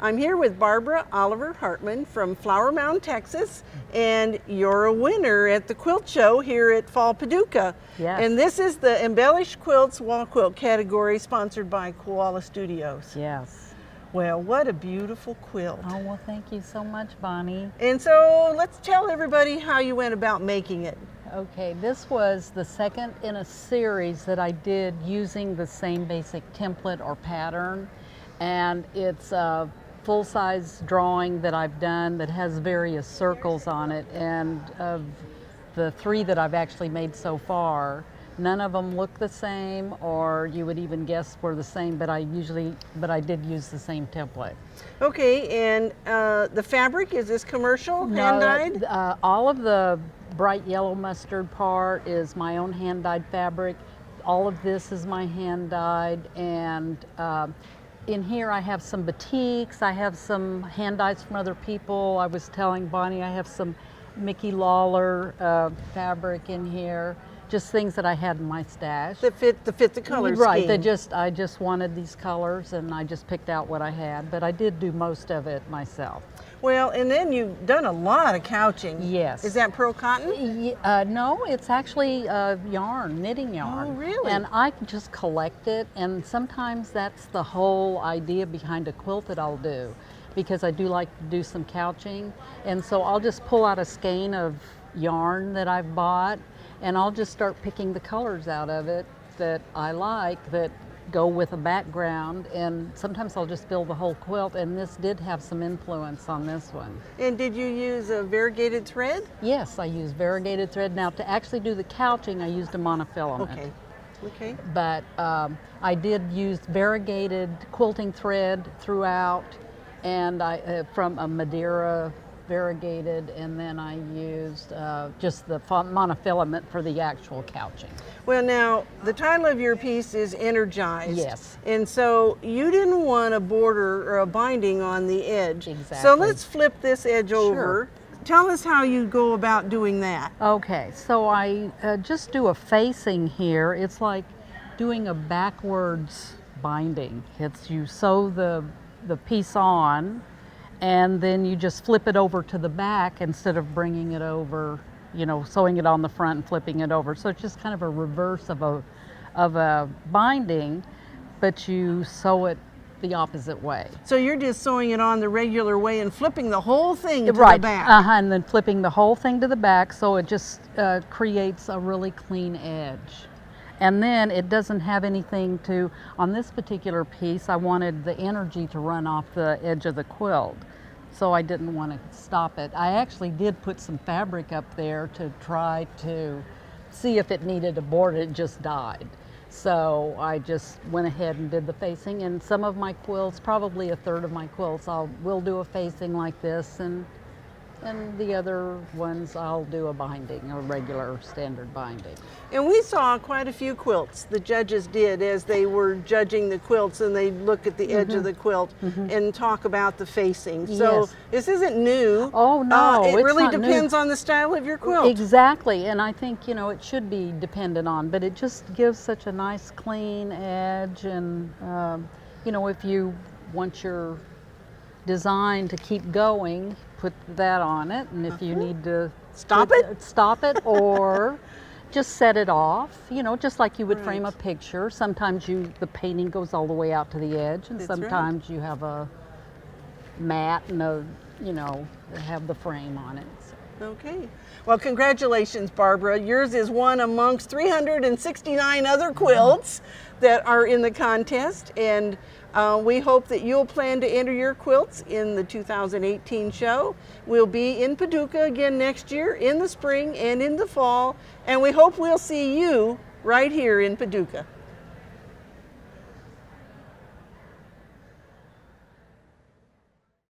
I'm here with Barbara Oliver Hartman from Flower Mound, Texas, and you're a winner at the quilt show here at Fall Paducah. Yes. And this is the Embellished Quilts Wall Quilt category, sponsored by Koala Studios. Yes. Well, what a beautiful quilt. Oh, well, thank you so much, Bonnie. And so let's tell everybody how you went about making it. Okay, this was the second in a series that I did using the same basic template or pattern. And it's a full-size drawing that I've done that has various circles on it. And of the 3 that I've actually made so far, none of them look the same, or you would even guess were the same, but I did use the same template. Okay, and the fabric, is this commercial, hand-dyed? All of the bright yellow mustard part is my own hand-dyed fabric. All of this is my hand-dyed, and in here I have some batiks, I have some hand-dyes from other people. I was telling Bonnie I have some Mickey Lawler fabric in here. Just things that I had in my stash. That fit the color right, scheme. I just wanted these colors, and I just picked out what I had, but I did do most of it myself. Well, and then you've done a lot of couching. Yes. Is that pearl cotton? No, it's actually yarn, knitting yarn. Oh, really? And I just collect it, and sometimes that's the whole idea behind a quilt that I'll do, because I do like to do some couching, and so I'll just pull out a skein of yarn that I've bought, and I'll just start picking the colors out of it that I like, that go with a background, and sometimes I'll just build the whole quilt, and this did have some influence on this one. And did you use a variegated thread? Yes, I used variegated thread. Now, to actually do the couching, I used a monofilament. Okay. Okay. But I did use variegated quilting thread throughout, and from a Madeira variegated, and then I used just the monofilament for the actual couching. Well, now, the title of your piece is Energized. Yes. And so you didn't want a border or a binding on the edge. Exactly. So let's flip this edge over. Sure. Tell us how you go about doing that. Okay, so I just do a facing here. It's like doing a backwards binding. It's you sew the piece on, and then you just flip it over to the back instead of bringing it over, you know, sewing it on the front and flipping it over. So it's just kind of a reverse of a binding, but you sew it the opposite way. So you're just sewing it on the regular way and flipping the whole thing to Right. the back. And then flipping the whole thing to the back, so it just creates a really clean edge. And then it doesn't have anything to, on this particular piece, I wanted the energy to run off the edge of the quilt. So I didn't want to stop it. I actually did put some fabric up there to try to see if it needed a border. It just died. So I just went ahead and did the facing. And some of my quilts, probably a third of my quilts, will do a facing like this, and the other ones I'll do a binding, a regular standard binding. And we saw quite a few quilts the judges did as they were judging the quilts, and they'd look at the edge of the quilt and talk about the facing. So Yes. this isn't new. Oh, no, it it's really not new. depends on the style of your quilt. Exactly, and I think, you know, it should be dependent on, but it just gives such a nice clean edge, and you know, if you want your design to keep going, put that on it, and if you need to Stop it, or just set it off, you know, just like you would frame a Right. picture. Sometimes the painting goes all the way out to the edge, and That's right. sometimes you have a mat and have the frame on it. Okay. Well, congratulations, Barbara. Yours is one amongst 369 other quilts that are in the contest, and we hope that you'll plan to enter your quilts in the 2018 show. We'll be in Paducah again next year, in the spring and in the fall, and we hope we'll see you right here in Paducah.